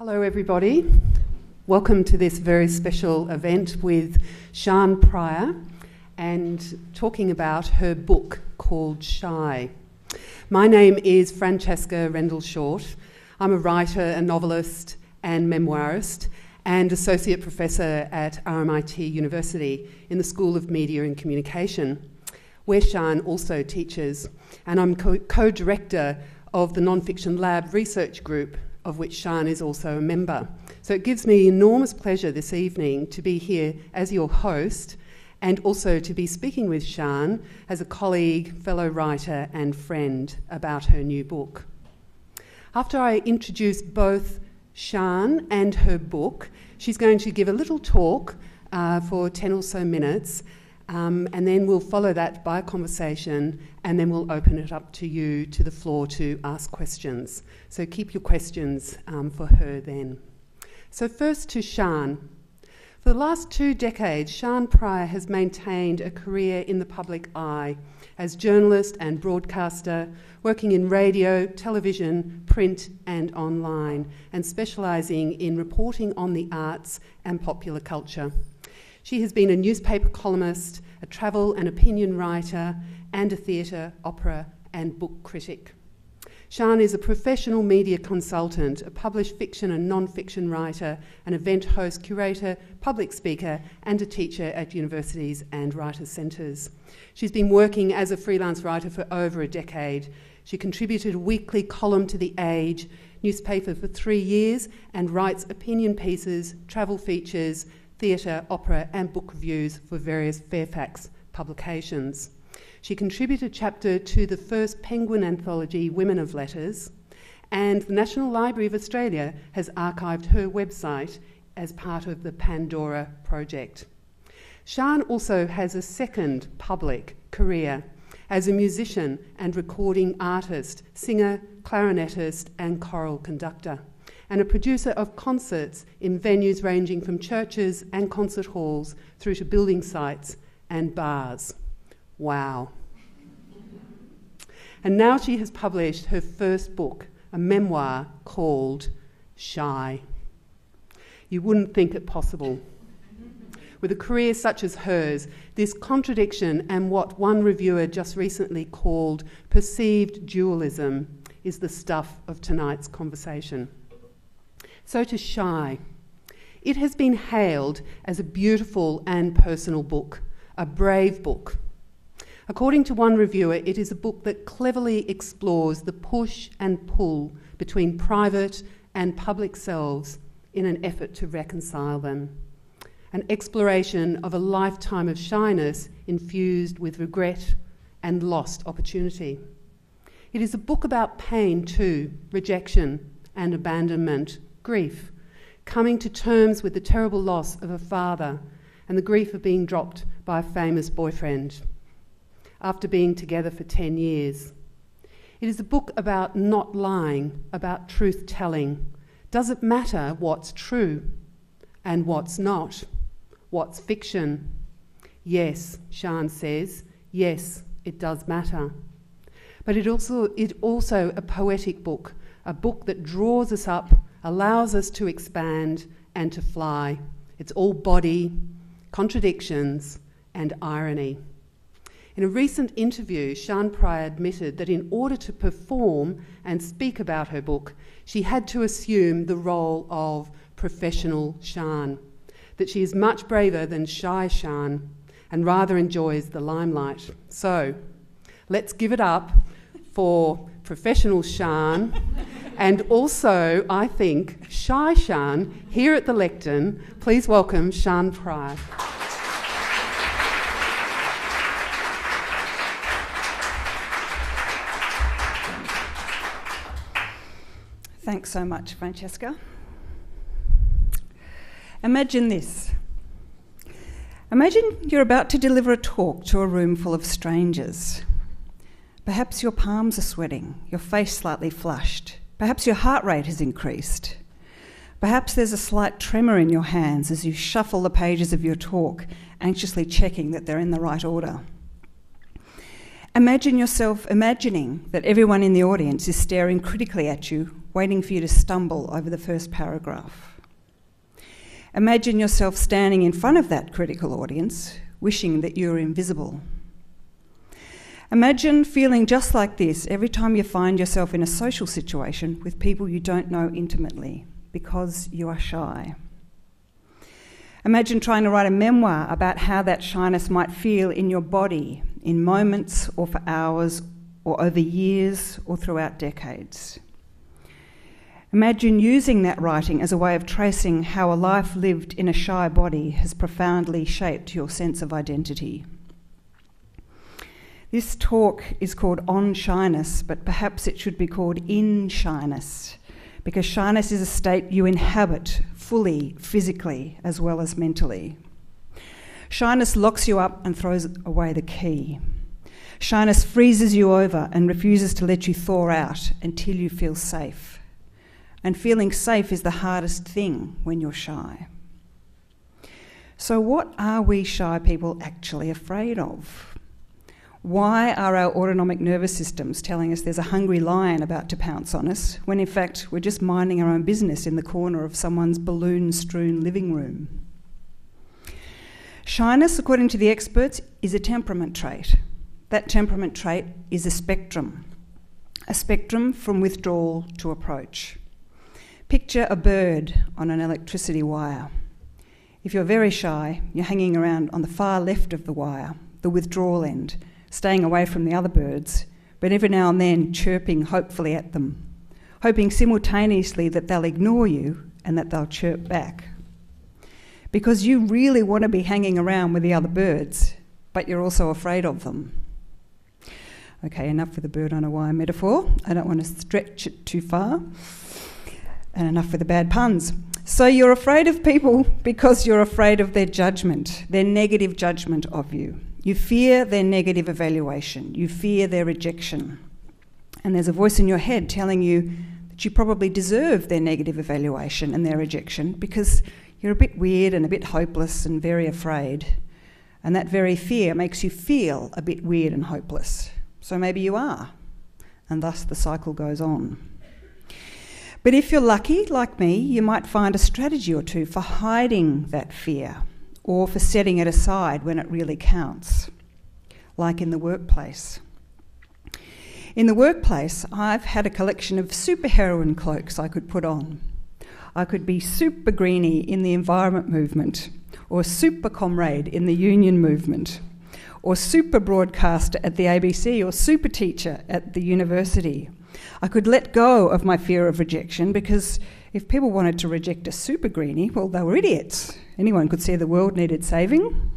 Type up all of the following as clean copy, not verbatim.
Hello everybody, welcome to this very special event with Sian Prior and talking about her book called Shy. My name is Francesca Rendle-Short. I'm a writer, a novelist and memoirist and associate professor at RMIT University in the School of Media and Communication, where Sian also teaches, and I'm co-director of the Non-Fiction Lab research group, of which Sian is also a member. So it gives me enormous pleasure this evening to be here as your host and also to be speaking with Sian as a colleague, fellow writer and friend about her new book. After I introduce both Sian and her book, she's going to give a little talk for 10 or so minutes, and then we'll follow that by a conversation, and then we'll open it up to you, to the floor, to ask questions. So keep your questions for her then. So first to Sian. For the last 2 decades, Sian Prior has maintained a career in the public eye as journalist and broadcaster, working in radio, television, print and online, and specialising in reporting on the arts and popular culture. She has been a newspaper columnist, a travel and opinion writer, and a theatre, opera, and book critic. Sian is a professional media consultant, a published fiction and non-fiction writer, an event host, curator, public speaker, and a teacher at universities and writers' centres. She's been working as a freelance writer for over a decade. She contributed a weekly column to The Age newspaper for 3 years and writes opinion pieces, travel features, theatre, opera and book reviews for various Fairfax publications. She contributed a chapter to the first Penguin anthology, Women of Letters, and the National Library of Australia has archived her website as part of the Pandora project. Sian also has a second public career as a musician and recording artist, singer, clarinetist and choral conductor, and a producer of concerts in venues ranging from churches and concert halls through to building sites and bars. Wow. And now she has published her first book, a memoir called Shy. You wouldn't think it possible. With a career such as hers, this contradiction and what one reviewer just recently called perceived dualism is the stuff of tonight's conversation. So to Shy. It has been hailed as a beautiful and personal book, a brave book. According to one reviewer, it is a book that cleverly explores the push and pull between private and public selves in an effort to reconcile them. An exploration of a lifetime of shyness infused with regret and lost opportunity. It is a book about pain too, rejection and abandonment, grief, coming to terms with the terrible loss of a father and the grief of being dropped by a famous boyfriend after being together for 10 years. It is a book about not lying, about truth-telling. Does it matter what's true and what's not? What's fiction? Yes, Sian says, yes, it does matter. But it also a poetic book, a book that draws us up, allows us to expand and to fly. It's all body, contradictions and irony. In a recent interview, Sian Prior admitted that in order to perform and speak about her book, she had to assume the role of professional Sian, that she is much braver than shy Sian and rather enjoys the limelight. So, let's give it up for professional Sian and also, I think, shy Sian here at the lectern. Please welcome Sian Prior. Thanks so much, Francesca. Imagine this. Imagine you're about to deliver a talk to a room full of strangers. Perhaps your palms are sweating, your face slightly flushed. Perhaps your heart rate has increased. Perhaps there's a slight tremor in your hands as you shuffle the pages of your talk, anxiously checking that they're in the right order. Imagine yourself imagining that everyone in the audience is staring critically at you, waiting for you to stumble over the first paragraph. Imagine yourself standing in front of that critical audience, wishing that you were invisible. Imagine feeling just like this every time you find yourself in a social situation with people you don't know intimately, because you are shy. Imagine trying to write a memoir about how that shyness might feel in your body, in moments or for hours or over years or throughout decades. Imagine using that writing as a way of tracing how a life lived in a shy body has profoundly shaped your sense of identity. This talk is called On Shyness, but perhaps it should be called In Shyness, because shyness is a state you inhabit fully, physically, as well as mentally. Shyness locks you up and throws away the key. Shyness freezes you over and refuses to let you thaw out until you feel safe. And feeling safe is the hardest thing when you're shy. So what are we shy people actually afraid of? Why are our autonomic nervous systems telling us there's a hungry lion about to pounce on us, when in fact we're just minding our own business in the corner of someone's balloon-strewn living room? Shyness, according to the experts, is a temperament trait. That temperament trait is a spectrum from withdrawal to approach. Picture a bird on an electricity wire. If you're very shy, you're hanging around on the far left of the wire, the withdrawal end, staying away from the other birds, but every now and then chirping hopefully at them, hoping simultaneously that they'll ignore you and that they'll chirp back. Because you really want to be hanging around with the other birds, but you're also afraid of them. Okay, enough with the bird on a wire metaphor. I don't want to stretch it too far. And enough with the bad puns. So you're afraid of people because you're afraid of their judgment, their negative judgment of you. You fear their negative evaluation. You fear their rejection. And there's a voice in your head telling you that you probably deserve their negative evaluation and their rejection because you're a bit weird and a bit hopeless and very afraid. And that very fear makes you feel a bit weird and hopeless. So maybe you are. And thus the cycle goes on. But if you're lucky, like me, you might find a strategy or two for hiding that fear or for setting it aside when it really counts, like in the workplace. In the workplace, I've had a collection of superheroine cloaks I could put on. I could be super greenie in the environment movement, or super comrade in the union movement, or super broadcaster at the ABC, or super teacher at the university. I could let go of my fear of rejection because if people wanted to reject a super greenie, well, they were idiots. Anyone could see the world needed saving.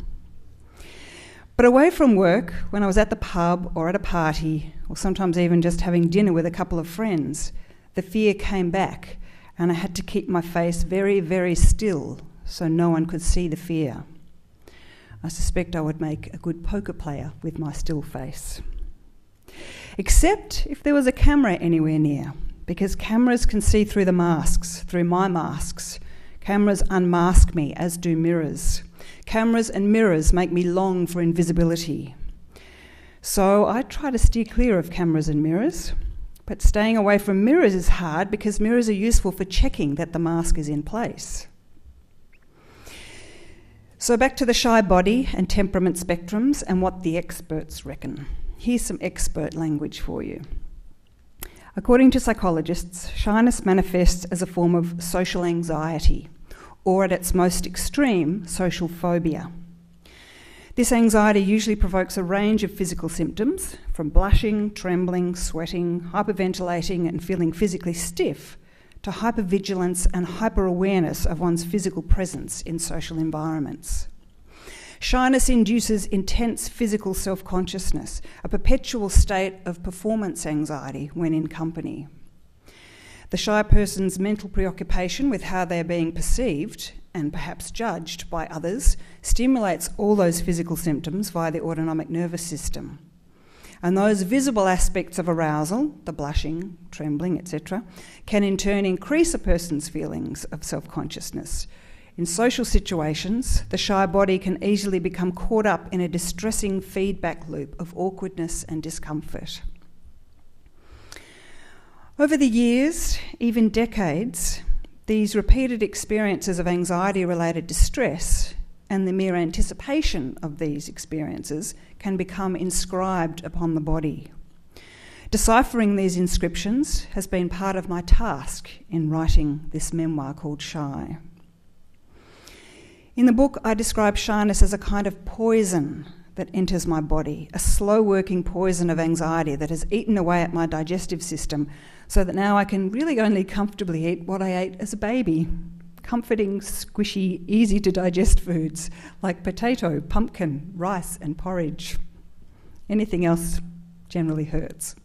But away from work, when I was at the pub or at a party, or sometimes even just having dinner with a couple of friends, the fear came back and I had to keep my face very, very still so no one could see the fear. I suspect I would make a good poker player with my still face. Except if there was a camera anywhere near, because cameras can see through the masks, through my masks. Cameras unmask me, as do mirrors. Cameras and mirrors make me long for invisibility. So I try to steer clear of cameras and mirrors, but staying away from mirrors is hard because mirrors are useful for checking that the mask is in place. So back to the shy body and temperament spectrums and what the experts reckon. Here's some expert language for you. According to psychologists, shyness manifests as a form of social anxiety, or at its most extreme, social phobia. This anxiety usually provokes a range of physical symptoms, from blushing, trembling, sweating, hyperventilating and feeling physically stiff, to hypervigilance and hyper-awareness of one's physical presence in social environments. Shyness induces intense physical self-consciousness, a perpetual state of performance anxiety when in company. The shy person's mental preoccupation with how they are being perceived and perhaps judged by others stimulates all those physical symptoms via the autonomic nervous system. And those visible aspects of arousal, the blushing, trembling, etc., can in turn increase a person's feelings of self-consciousness, In social situations, the shy body can easily become caught up in a distressing feedback loop of awkwardness and discomfort. Over the years, even decades, these repeated experiences of anxiety-related distress and the mere anticipation of these experiences can become inscribed upon the body. Deciphering these inscriptions has been part of my task in writing this memoir called Shy. In the book, I describe shyness as a kind of poison that enters my body, a slow-working poison of anxiety that has eaten away at my digestive system so that now I can really only comfortably eat what I ate as a baby. Comforting, squishy, easy-to-digest foods like potato, pumpkin, rice and porridge. Anything else generally hurts.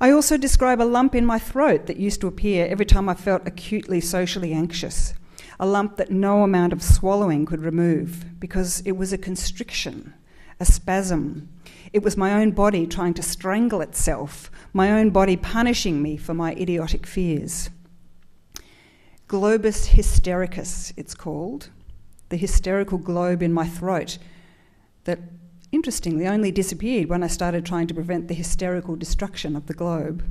I also describe a lump in my throat that used to appear every time I felt acutely socially anxious, a lump that no amount of swallowing could remove because it was a constriction, a spasm. It was my own body trying to strangle itself, my own body punishing me for my idiotic fears. Globus hystericus, it's called, the hysterical globe in my throat that, interestingly, only disappeared when I started trying to prevent the hysterical destruction of the globe.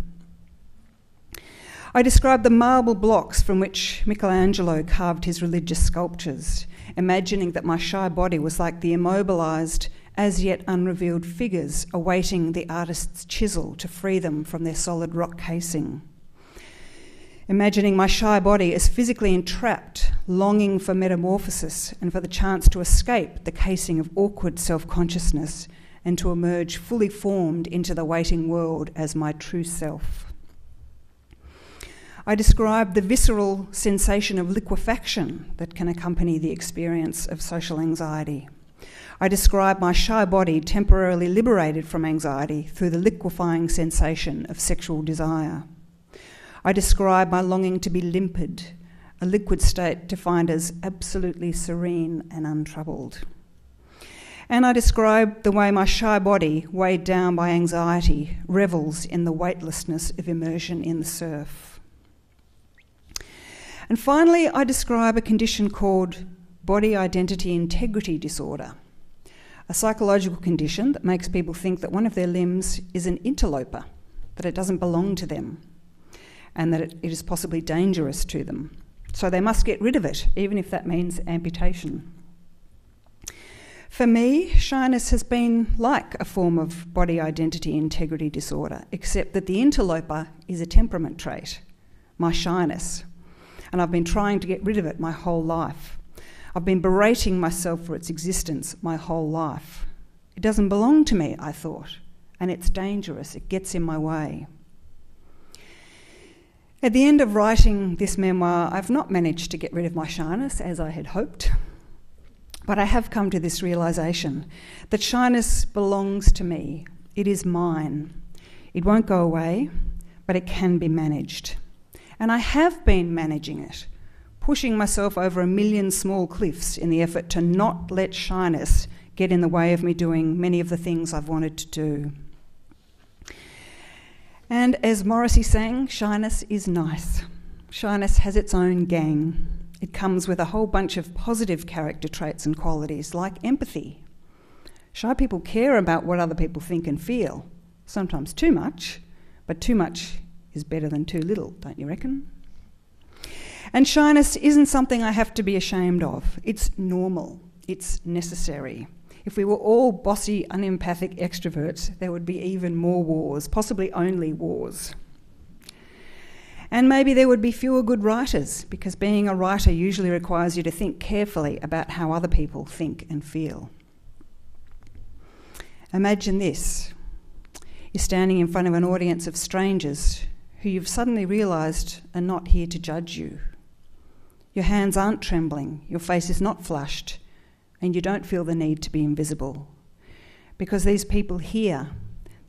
I describe the marble blocks from which Michelangelo carved his religious sculptures, imagining that my shy body was like the immobilised, as yet unrevealed figures awaiting the artist's chisel to free them from their solid rock casing. Imagining my shy body as physically entrapped, longing for metamorphosis and for the chance to escape the casing of awkward self-consciousness and to emerge fully formed into the waiting world as my true self. I describe the visceral sensation of liquefaction that can accompany the experience of social anxiety. I describe my shy body temporarily liberated from anxiety through the liquefying sensation of sexual desire. I describe my longing to be limpid, a liquid state defined as absolutely serene and untroubled. And I describe the way my shy body, weighed down by anxiety, revels in the weightlessness of immersion in the surf. And finally, I describe a condition called body identity integrity disorder, a psychological condition that makes people think that one of their limbs is an interloper, that it doesn't belong to them, and that it is possibly dangerous to them. So they must get rid of it, even if that means amputation. For me, shyness has been like a form of body identity integrity disorder, except that the interloper is a temperament trait, my shyness. And I've been trying to get rid of it my whole life. I've been berating myself for its existence my whole life. It doesn't belong to me, I thought, and it's dangerous. It gets in my way. At the end of writing this memoir, I've not managed to get rid of my shyness as I had hoped, but I have come to this realisation that shyness belongs to me. It is mine. It won't go away, but it can be managed. And I have been managing it, pushing myself over a million small cliffs in the effort to not let shyness get in the way of me doing many of the things I've wanted to do. And as Morrissey sang, shyness is nice. Shyness has its own gang. It comes with a whole bunch of positive character traits and qualities, like empathy. Shy people care about what other people think and feel, sometimes too much, but too much is better than too little, don't you reckon? And shyness isn't something I have to be ashamed of. It's normal. It's necessary. If we were all bossy, unempathic extroverts, there would be even more wars, possibly only wars. And maybe there would be fewer good writers, because being a writer usually requires you to think carefully about how other people think and feel. Imagine this. You're standing in front of an audience of strangers who you've suddenly realised are not here to judge you. Your hands aren't trembling, your face is not flushed, and you don't feel the need to be invisible. Because these people here,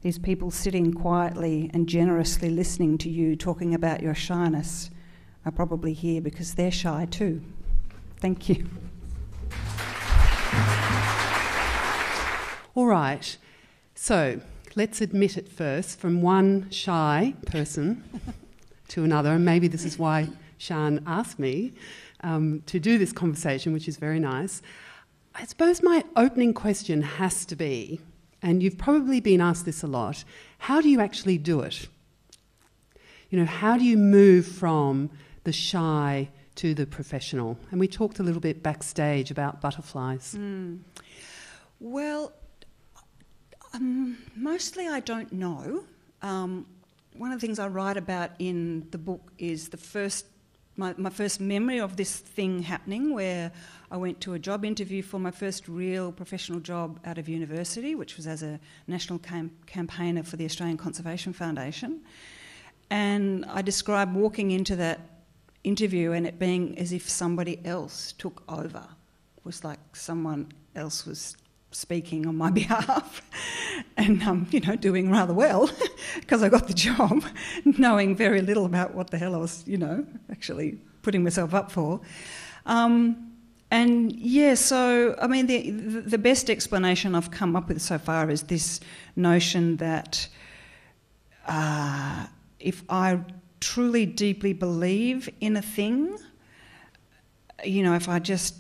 these people sitting quietly and generously listening to you talking about your shyness, are probably here because they're shy too. Thank you. All right, so let's admit it first, from one shy person to another, and maybe this is why Sian asked me to do this conversation, which is very nice. I suppose my opening question has to be, and you've probably been asked this a lot, how do you actually do it? How do you move from the shy to the professional? And we talked a little bit backstage about butterflies. Well, mostly I don't know. One of the things I write about in the book is my first memory of this thing happening, where I went to a job interview for my first real professional job out of university, which was as a national campaigner for the Australian Conservation Foundation. And I described walking into that interview and it being as if somebody else took over. It was like someone else was speaking on my behalf and, doing rather well because I got the job, knowing very little about what the hell I was, actually putting myself up for. So, I mean, the best explanation I've come up with so far is this notion that if I truly deeply believe in a thing, if I just,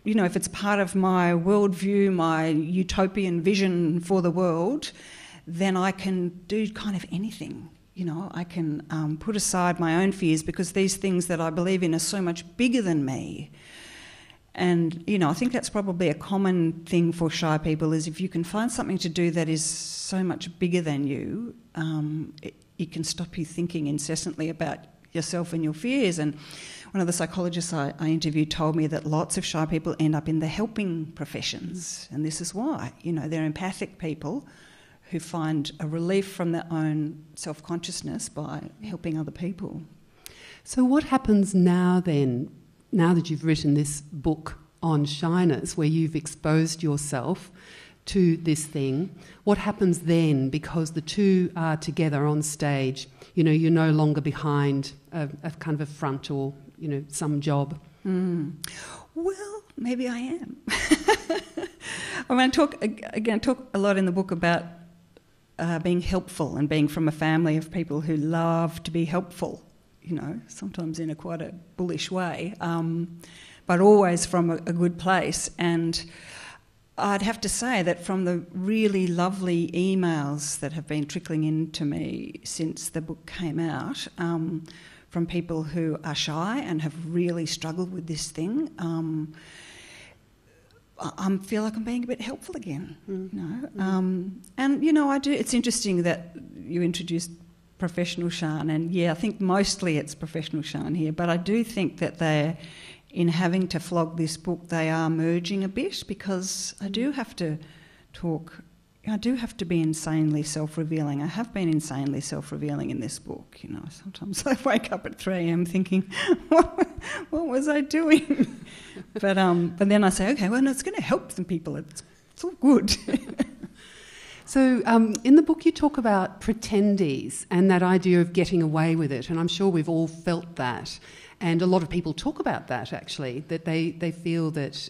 if it's part of my worldview, my utopian vision for the world, then I can do kind of anything. I can put aside my own fears because these things that I believe in are so much bigger than me. And, I think that's probably a common thing for shy people, is if you can find something to do that is so much bigger than you, it can stop you thinking incessantly about yourself and your fears. And one of the psychologists I interviewed told me that lots of shy people end up in the helping professions, and this is why. They're empathic people who find a relief from their own self-consciousness by helping other people. So what happens now then, now that you've written this book on shyness, where you've exposed yourself to this thing, what happens then, because the two are together on stage? You're no longer behind a kind of a front or, some job. Well, maybe I am. I talk a lot in the book about being helpful and being from a family of people who love to be helpful, sometimes in quite a bullish way, but always from a good place. And I'd have to say that from the really lovely emails that have been trickling into me since the book came out, from people who are shy and have really struggled with this thing, I feel like I'm being a bit helpful again. And I do. It's interesting that you introduced professional Sian, and I think mostly it's professional Sian here, but I do think that they're, in having to flog this book, they are merging a bit, because I do have to talk. I do have to be insanely self-revealing. I have been insanely self-revealing in this book. Sometimes I wake up at 3 a.m. thinking, what was I doing? But then I say, okay, well, no, it's going to help some people. It's all good. So in the book you talk about pretendees and that idea of getting away with it, and I'm sure we've all felt that. And a lot of people talk about that, actually, that they feel that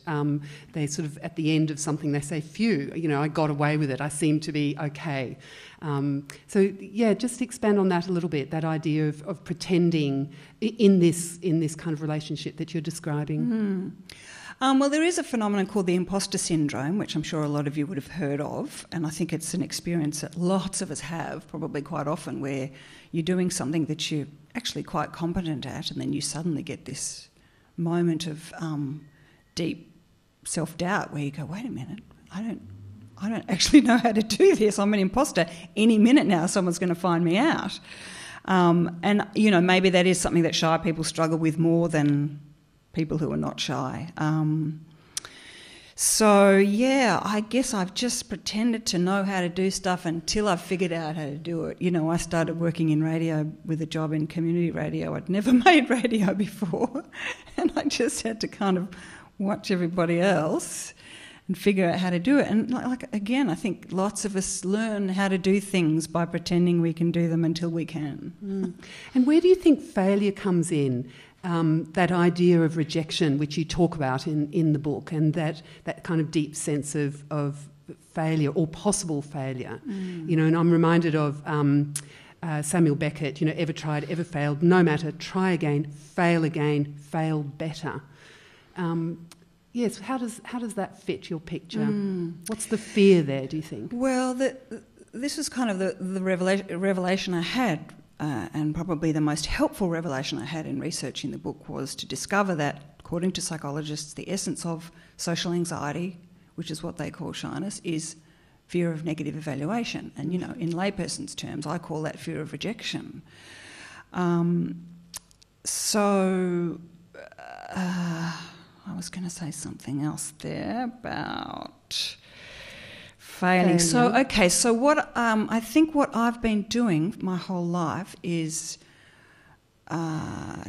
they sort of, at the end of something, they say, phew, I got away with it, I seem to be okay. Just expand on that a little bit, that idea of pretending in this kind of relationship that you're describing. Well, there is a phenomenon called the imposter syndrome, which I'm sure a lot of you would have heard of, and I think it's an experience that lots of us have, probably quite often, where you're doing something that you're actually quite competent at, and then you suddenly get this moment of deep self-doubt where you go, wait a minute, I don't actually know how to do this. I'm an imposter. Any minute now someone's going to find me out. And maybe that is something that shy people struggle with more than people who are not shy. I guess I've just pretended to know how to do stuff until I've figured out how to do it. I started working in radio with a job in community radio. I'd never made radio before, and I just had to kind of watch everybody else and figure out how to do it. And again, I think lots of us learn how to do things by pretending we can do them until we can. And where do you think failure comes in? That idea of rejection, which you talk about in the book, and that kind of deep sense of failure or possible failure. And I'm reminded of Samuel Beckett, ever tried, ever failed, no matter, try again, fail better. Yes, how does that fit your picture? What's the fear there, do you think? Well, this was kind of the revelation I had, and probably the most helpful revelation I had in researching the book was to discover that, according to psychologists, the essence of social anxiety, which is what they call shyness, is fear of negative evaluation. And, in layperson's terms, I call that fear of rejection. I was going to say something else there about failing. Failure. So what I think what I've been doing my whole life is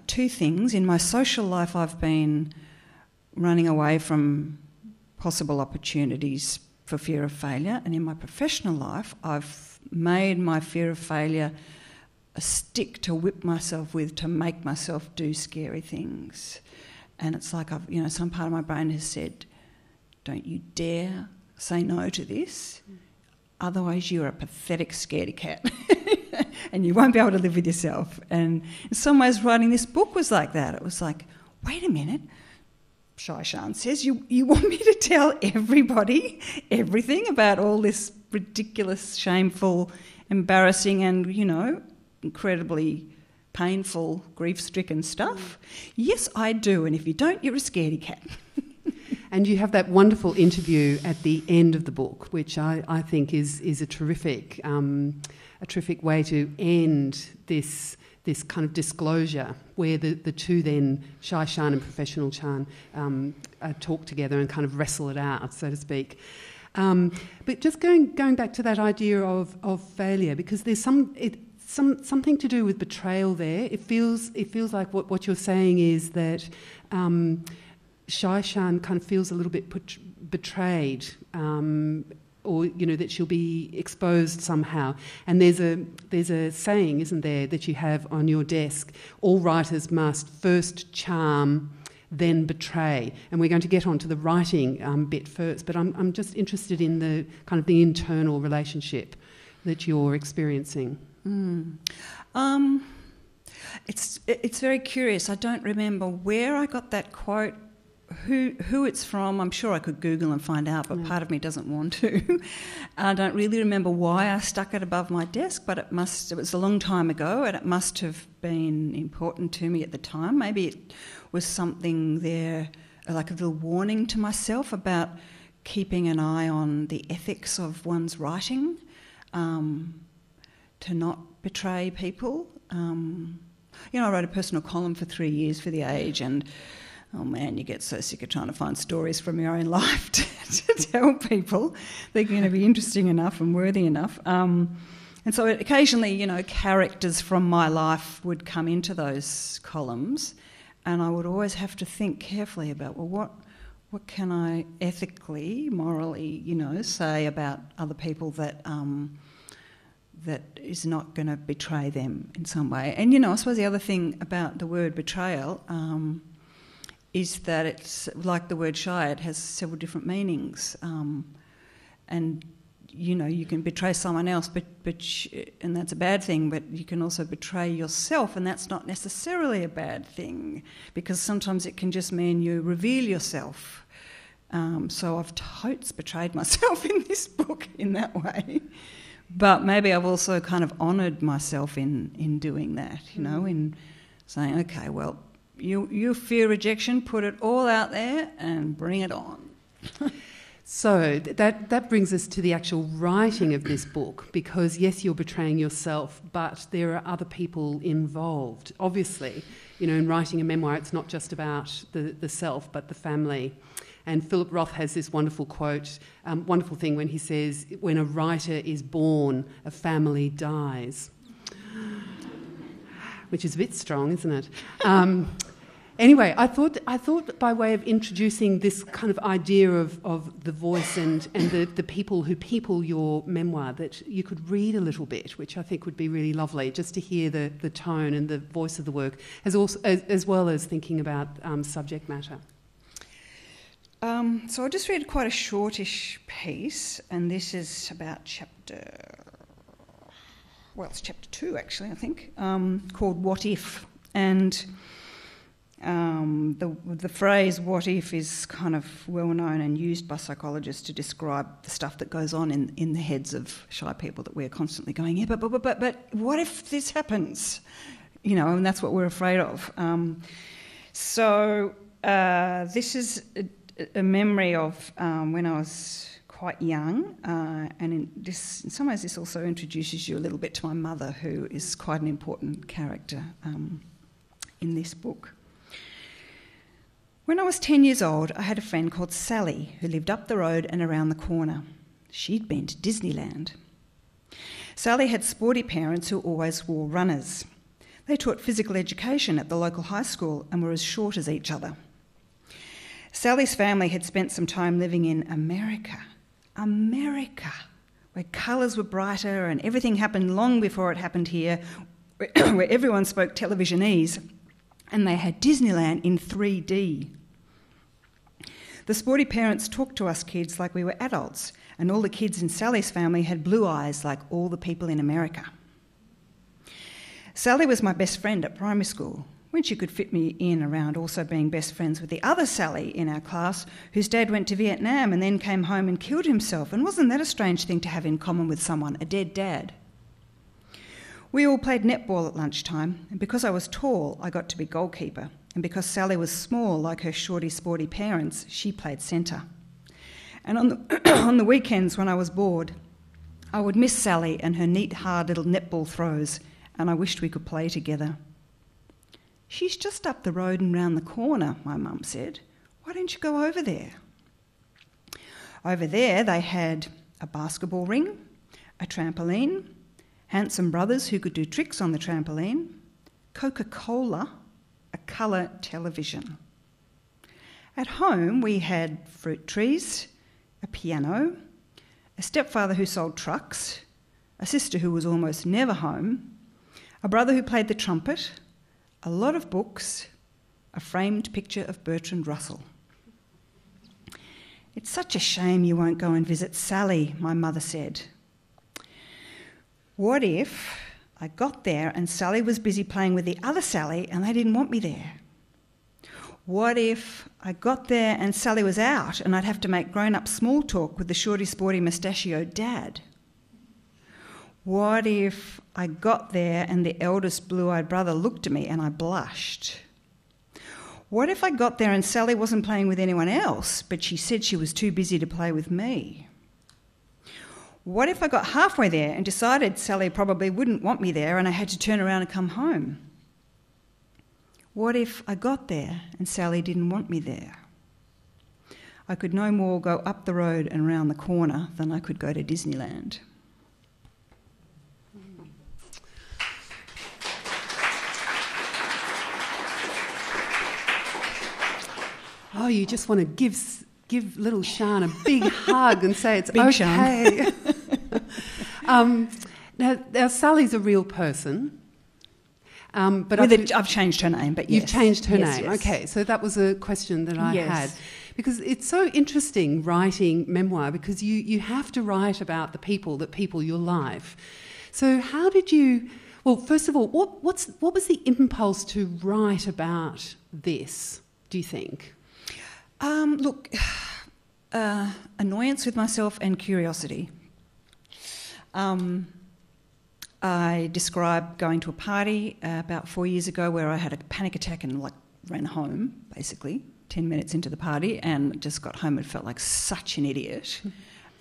two things. In my social life, I've been running away from possible opportunities for fear of failure, and in my professional life, I've made my fear of failure a stick to whip myself with, to make myself do scary things. And it's like some part of my brain has said, don't you dare say no to this, otherwise you're a pathetic scaredy cat and you won't be able to live with yourself. And in some ways writing this book was like that. It was like, wait a minute, Shy Shan says, you want me to tell everybody everything about all this ridiculous, shameful, embarrassing and, incredibly painful, grief-stricken stuff? Yes, I do, and if you don't, you're a scaredy cat. And you have that wonderful interview at the end of the book, which I think is a terrific way to end this kind of disclosure, where the two then, Shy Shan and Professional Shan, talk together and kind of wrestle it out, so to speak. But just going back to that idea of failure, because there's something to do with betrayal there. It feels like what you're saying is that Shy Shan kind of feels a little bit betrayed, or that she'll be exposed somehow. And there's a saying, isn't there, that you have on your desk: all writers must first charm, then betray. And we're going to get on to the writing bit first, but I'm just interested in the kind of the internal relationship that you're experiencing. It's very curious. I don't remember where I got that quote, who it's from. I'm sure I could Google and find out, but part of me doesn't want to. I don't really remember why I stuck it above my desk, but it was a long time ago, and it must have been important to me at the time. Maybe it was something there, like a little warning to myself about keeping an eye on the ethics of one's writing, to not betray people. I wrote a personal column for 3 years for The Age, and oh man, you get so sick of trying to find stories from your own life to tell people they're going to be interesting enough and worthy enough. And so occasionally, characters from my life would come into those columns, and I would always have to think carefully about, well, what can I ethically, morally, say about other people that is not going to betray them in some way. And, I suppose the other thing about the word betrayal is that it's like the word shy, it has several different meanings. And, you can betray someone else, and that's a bad thing, but you can also betray yourself, and that's not necessarily a bad thing, because sometimes it can just mean you reveal yourself. So I've totes betrayed myself in this book in that way. But maybe I've also kind of honoured myself in doing that, in saying, okay, well, you fear rejection, put it all out there and bring it on. So that brings us to the actual writing of this book, because yes, you're betraying yourself, but there are other people involved. Obviously, in writing a memoir, it's not just about the self, but the family. And Philip Roth has this wonderful quote, wonderful thing when he says, when a writer is born, a family dies. Which is a bit strong, isn't it? Anyway, I thought by way of introducing this kind of idea of the voice and the people who people your memoir, that you could read a little bit, which I think would be really lovely, just to hear the tone and the voice of the work, as well as thinking about subject matter. So I'll just read quite a shortish piece, and this is about chapter it's chapter 2 actually, I think, called What If? And the phrase what if is kind of well known and used by psychologists to describe the stuff that goes on in the heads of shy people, that we're constantly going, yeah, but what if this happens? And that's what we're afraid of. So this is a memory of when I was quite young, and in some ways this also introduces you a little bit to my mother, who is quite an important character in this book. When I was 10 years old, I had a friend called Sally who lived up the road and around the corner. She'd been to Disneyland. Sally had sporty parents who always wore runners. They taught physical education at the local high school and were as short as each other. Sally's family had spent some time living in America, where colours were brighter and everything happened long before it happened here, where everyone spoke televisionese, and they had Disneyland in 3D. The sporty parents talked to us kids like we were adults, and all the kids in Sally's family had blue eyes like all the people in America. Sally was my best friend at primary school, when she could fit me in around also being best friends with the other Sally in our class, whose dad went to Vietnam and then came home and killed himself, and wasn't that a strange thing to have in common with someone, a dead dad? We all played netball at lunchtime, and because I was tall, I got to be goalkeeper, and because Sally was small like her shorty sporty parents, she played centre. And on the weekends when I was bored, I would miss Sally and her neat, hard little netball throws, and I wished we could play together. She's just up the road and round the corner, my mum said. Why don't you go over there? Over there they had a basketball ring, a trampoline, handsome brothers who could do tricks on the trampoline, Coca-Cola, a colour television. At home we had fruit trees, a piano, a stepfather who sold trucks, a sister who was almost never home, a brother who played the trumpet, a lot of books, a framed picture of Bertrand Russell. It's such a shame you won't go and visit Sally, my mother said. What if I got there and Sally was busy playing with the other Sally and they didn't want me there? What if I got there and Sally was out and I'd have to make grown-up small talk with the shorty sporty mustachioed dad? What if I got there and the eldest blue-eyed brother looked at me and I blushed? What if I got there and Sally wasn't playing with anyone else, but she said she was too busy to play with me? What if I got halfway there and decided Sally probably wouldn't want me there and I had to turn around and come home? What if I got there and Sally didn't want me there? I could no more go up the road and round the corner than I could go to Disneyland. Oh, you just want to give little Sian a big hug and say it's big okay. Now, Sally's a real person. But I've changed her name, but yes. You've changed her name. Yes. Okay, so that was a question that I had. Because it's so interesting writing memoir, because you have to write about the people that people your life. So how did you... Well, first of all, what was the impulse to write about this, do you think? Annoyance with myself and curiosity. I described going to a party about 4 years ago where I had a panic attack and ran home, basically, 10 minutes into the party, and just got home and felt like such an idiot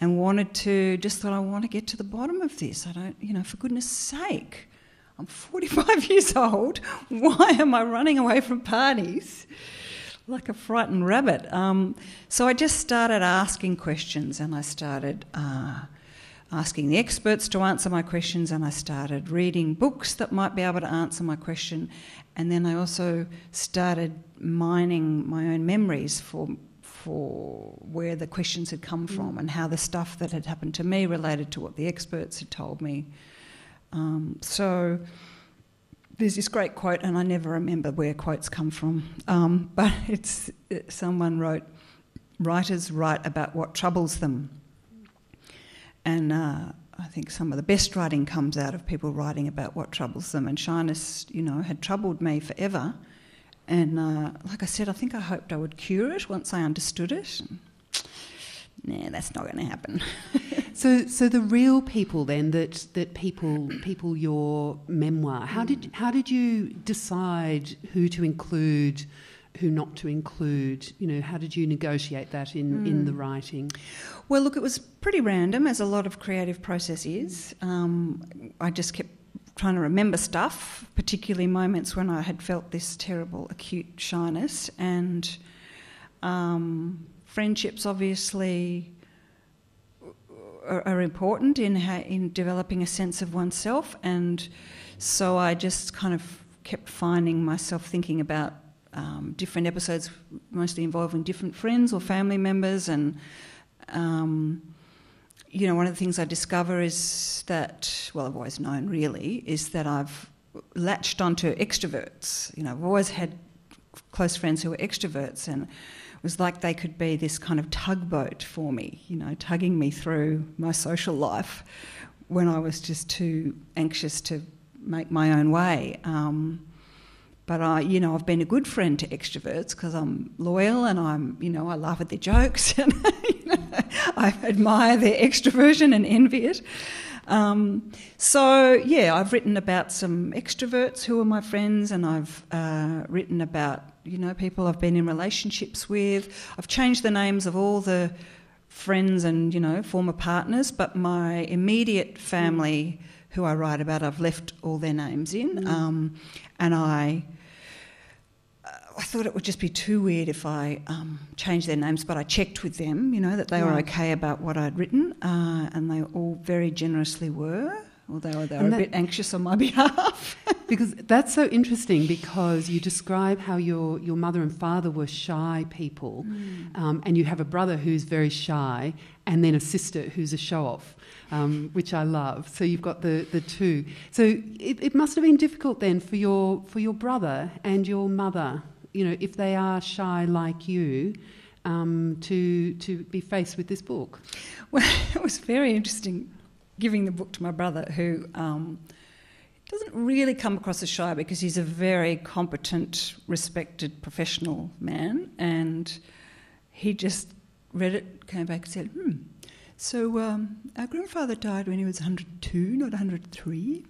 and thought I want to get to the bottom of this. I don't, for goodness sake, I'm 45 years old. Why am I running away from parties like a frightened rabbit? So I just started asking questions, and I started asking the experts to answer my questions, and I started reading books that might be able to answer my question, and then I also started mining my own memories for where the questions had come from and how the stuff that had happened to me related to what the experts had told me. So there's this great quote, and I never remember where quotes come from, but someone wrote, "Writers write about what troubles them." And I think some of the best writing comes out of people writing about what troubles them, and shyness, had troubled me forever. And like I said, I think I hoped I would cure it once I understood it. Nah, that's not going to happen. So the real people then that people your memoir. How did you decide who to include, who not to include? How did you negotiate that in the writing? Well, look, it was pretty random, as a lot of creative process is. I just kept trying to remember stuff, particularly moments when I had felt this terrible acute shyness, and friendships obviously are important in developing a sense of oneself, and so I just kind of kept finding myself thinking about different episodes, mostly involving different friends or family members, and one of the things I discover is that, well, I've always known really, is that I've latched onto extroverts. I've always had close friends who were extroverts, and it was like they could be this kind of tugboat for me, tugging me through my social life when I was just too anxious to make my own way. But I've been a good friend to extroverts because I'm loyal and I laugh at their jokes and I admire their extroversion and envy it. I've written about some extroverts who are my friends, and I've written about people I've been in relationships with. I've changed the names of all the friends and former partners, but my immediate family who I write about, I've left all their names in, and I thought it would just be too weird if I changed their names, but I checked with them, that they were okay about what I'd written, and they all very generously were, although they were a bit anxious on my behalf. Because that's so interesting, because you describe how your mother and father were shy people, and you have a brother who's very shy, and then a sister who's a show-off, which I love. So you've got the two. So it must have been difficult then for your brother and your mother, if they are shy like you, to be faced with this book. Well, it was very interesting giving the book to my brother, who doesn't really come across as shy because he's a very competent, respected professional man, and he just read it, came back and said, so our grandfather died when he was 102, not 103.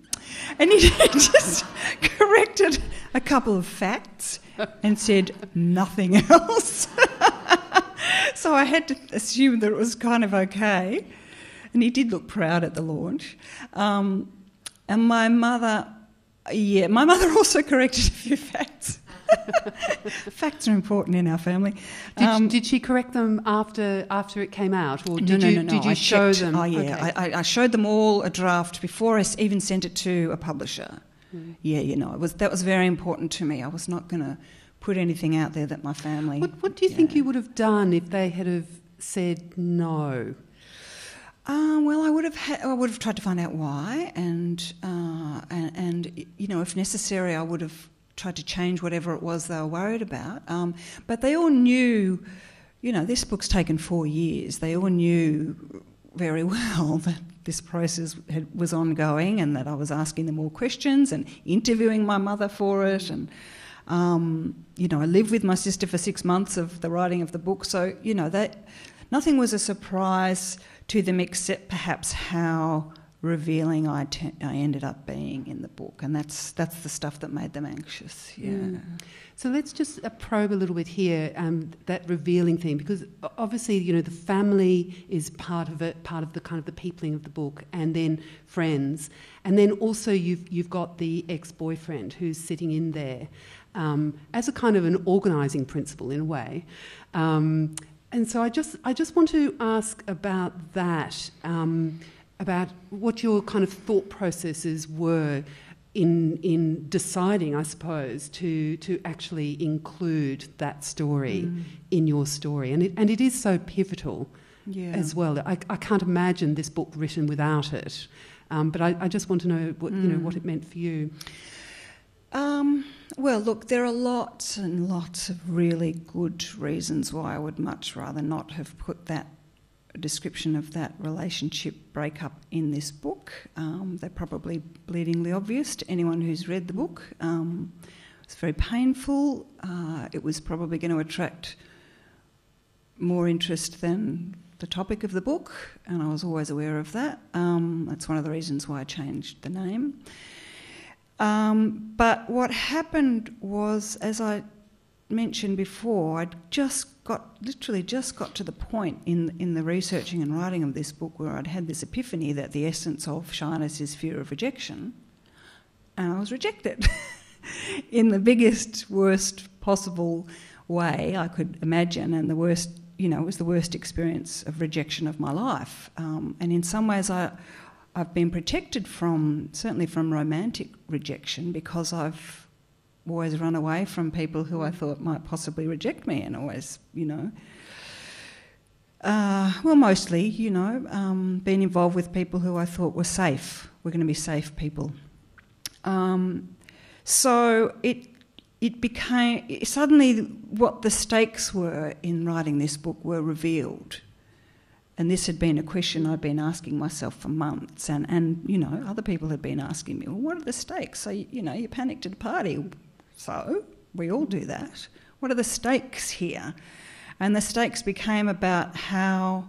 And he just corrected a couple of facts and said nothing else. So I had to assume that it was kind of okay. And he did look proud at the launch. And my mother also corrected a few facts. Facts are important in our family. Did she correct them after it came out, or did No. you show them? Oh yeah, okay. I showed them all a draft before I even sent it to a publisher. Yeah, that was very important to me. I was not going to put anything out there that my family. What do you think you would have done if they had have said no? Well, I would have tried to find out why, and if necessary, I would have tried to change whatever it was they were worried about. But they all knew, this book's taken 4 years. They all knew very well that this process was ongoing, and that I was asking them all questions and interviewing my mother for it. And I lived with my sister for 6 months of the writing of the book, so that nothing was a surprise to them, except perhaps how revealing I ended up being in the book, and that's the stuff that made them anxious. Yeah. So let's just probe a little bit here, that revealing theme, because obviously the family is part of it, part of the kind of the peopling of the book, and then friends, and then also you've got the ex-boyfriend who's sitting in there as a kind of an organising principle in a way. And so I just want to ask about that. About what your kind of thought processes were in deciding, I suppose, to actually include that story in your story, and it is so pivotal as well. I can't imagine this book written without it, but I just want to know what it meant for you. Well, look, there are lots and lots of really good reasons why I would much rather not have put that description of that relationship breakup in this book. They're probably bleedingly obvious to anyone who's read the book. It's very painful. It was probably going to attract more interest than the topic of the book, and I was always aware of that. That's one of the reasons why I changed the name. But what happened was, as I mentioned before, I'd literally just got to the point in the researching and writing of this book where I'd had this epiphany that the essence of shyness is fear of rejection, and I was rejected in the biggest, worst possible way I could imagine, and the worst, it was the worst experience of rejection of my life. And in some ways I've been protected certainly from romantic rejection, because I've always run away from people who I thought might possibly reject me, and always, mostly, been involved with people who I thought were safe, were going to be safe people. So it became, suddenly what the stakes were in writing this book were revealed. And this had been a question I'd been asking myself for months, and other people had been asking me, well, what are the stakes? So, you panicked at a party. So, we all do that. What are the stakes here? And the stakes became about how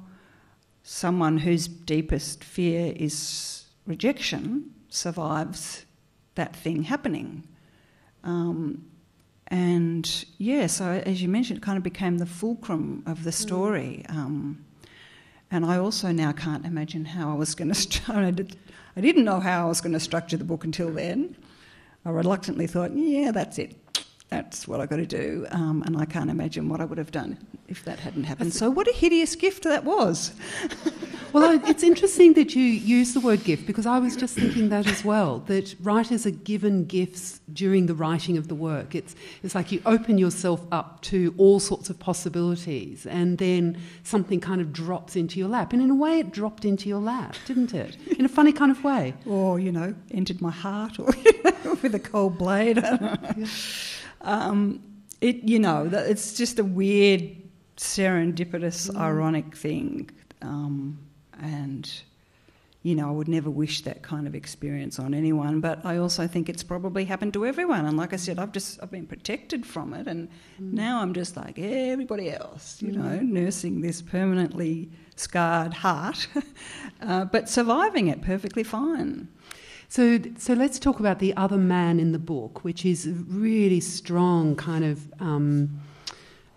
someone whose deepest fear is rejection survives that thing happening. So as you mentioned, it kind of became the fulcrum of the story. And I also now can't imagine how I was going to... I didn't know how I was going to structure the book until then. I reluctantly thought, yeah, that's it. That's what I've got to do. And I can't imagine what I would have done if that hadn't happened. So what a hideous gift that was. Well, it's interesting that you use the word gift, because I was just thinking that as well, that writers are given gifts during the writing of the work. It's like you open yourself up to all sorts of possibilities, and then something kind of drops into your lap. And in a way it dropped into your lap, didn't it? In a funny kind of way. Or, entered my heart, or with a cold blade. It's just a weird, serendipitous, ironic thing. And I would never wish that kind of experience on anyone, but I also think it's probably happened to everyone. And like I said, I've been protected from it, and now I'm just like everybody else, nursing this permanently scarred heart, but surviving it perfectly fine. So let's talk about the other man in the book, which is a really strong kind of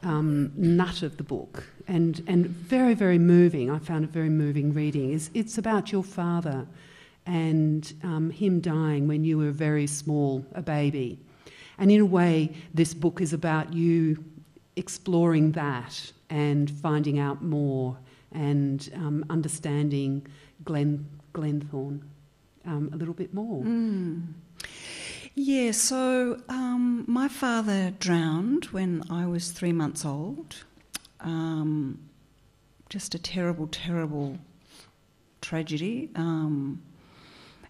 nut of the book, and very, very moving. I found it very moving reading. It's about your father and him dying when you were very small, a baby. And in a way, this book is about you exploring that and finding out more and understanding Glenthorne a little bit more. Yeah, so my father drowned when I was 3 months old. Just a terrible, terrible tragedy.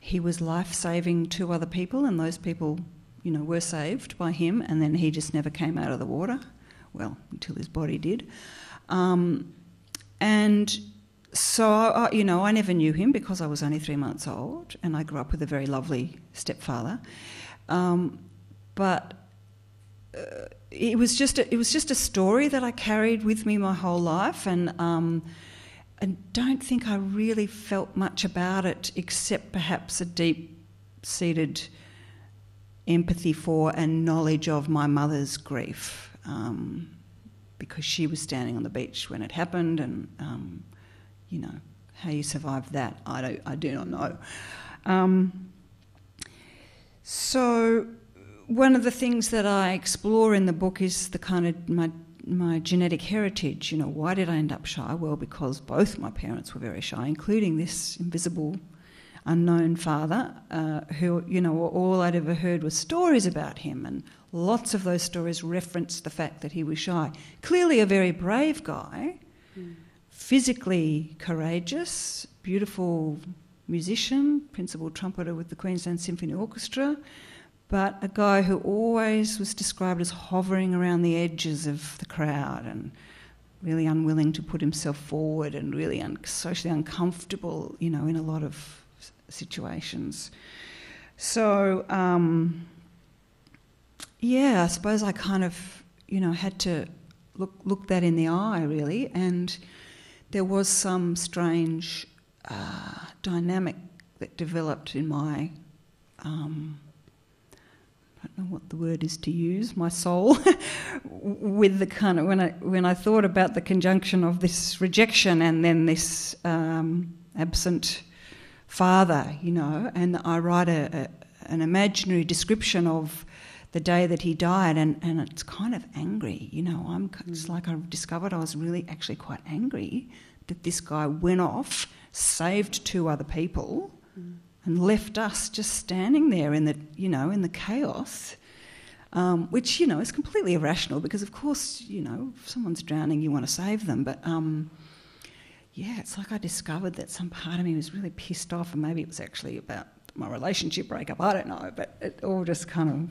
He was life-saving 2 other people, and those people, were saved by him, and then he just never came out of the water, well, until his body did. And so, I never knew him because I was only 3 months old, and I grew up with a very lovely stepfather. But it was just a story that I carried with me my whole life, and I don't think I really felt much about it, except perhaps a deep-seated empathy for and knowledge of my mother's grief, because she was standing on the beach when it happened, and how you survived that, I do not know. So one of the things that I explore in the book is the kind of my genetic heritage. Why did I end up shy? Well, because both my parents were very shy, including this invisible, unknown father, who, all I'd ever heard was stories about him, and lots of those stories referenced the fact that he was shy. Clearly a very brave guy, physically courageous, beautiful musician, principal trumpeter with the Queensland Symphony Orchestra, but a guy who always was described as hovering around the edges of the crowd and really unwilling to put himself forward and really socially uncomfortable, in a lot of situations. So, I suppose I kind of, had to look that in the eye, really, and there was some strange dynamic that developed in my, I don't know what the word is to use, my soul, with the kind of, when I thought about the conjunction of this rejection and then this absent father, and I write an imaginary description of the day that he died, and it's kind of angry, it's like I've discovered I was really actually quite angry that this guy went off, saved 2 other people, and left us just standing there in the, in the chaos, which, is completely irrational because, of course, if someone's drowning, you want to save them. But, it's like I discovered that some part of me was really pissed off, and maybe it was actually about my relationship breakup, I don't know, but it all just kind of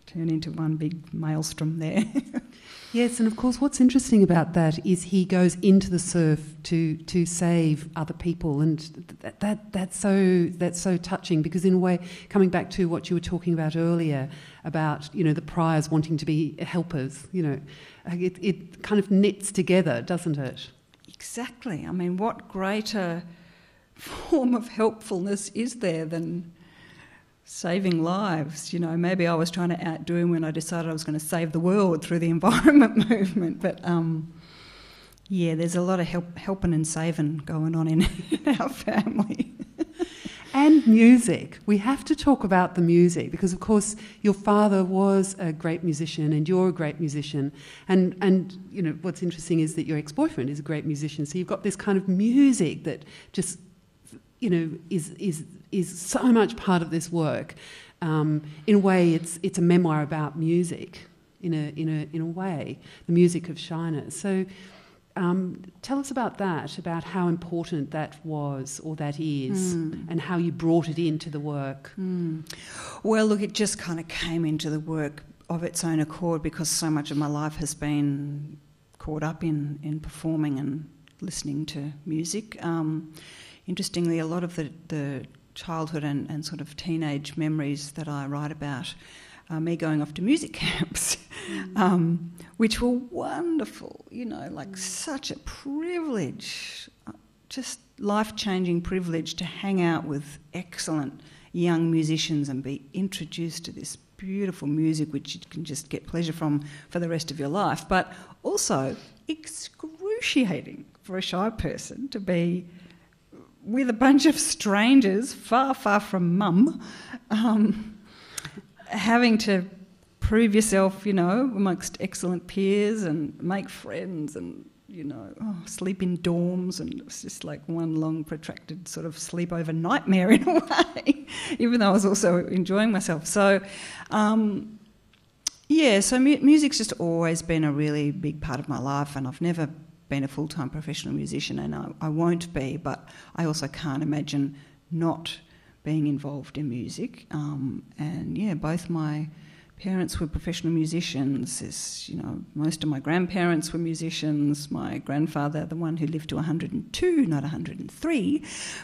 turned into one big maelstrom there. Yes, and of course what's interesting about that is he goes into the surf to save other people, and that's so touching, because in a way, coming back to what you were talking about earlier about, the Priors wanting to be helpers, it kind of knits together, doesn't it? Exactly. I mean, what greater form of helpfulness is there than saving lives? Maybe I was trying to outdo him when I decided I was going to save the world through the environment movement. But, there's a lot of helping and saving going on in our family. And music. We have to talk about the music because, of course, your father was a great musician and you're a great musician. And what's interesting is that your ex-boyfriend is a great musician. So you've got this kind of music that just, is so much part of this work. In a way, it's a memoir about music. In a way, the music of Shyness. So. Tell us about that, about how important that was or that is, and how you brought it into the work. Well, look, it just kind of came into the work of its own accord because so much of my life has been caught up in performing and listening to music. Interestingly, a lot of the childhood and sort of teenage memories that I write about me going off to music camps, which were wonderful, such a privilege, just life-changing privilege to hang out with excellent young musicians and be introduced to this beautiful music which you can just get pleasure from for the rest of your life, but also excruciating for a shy person to be with a bunch of strangers far, far from mum, having to prove yourself, amongst excellent peers and make friends and, sleep in dorms, and it was just like one long protracted sort of sleepover nightmare in a way, even though I was also enjoying myself. So, music's just always been a really big part of my life, and I've never been a full-time professional musician, and I won't be, but I also can't imagine not being involved in music. Both my parents were professional musicians. Most of my grandparents were musicians. My grandfather, the one who lived to 102, not 103,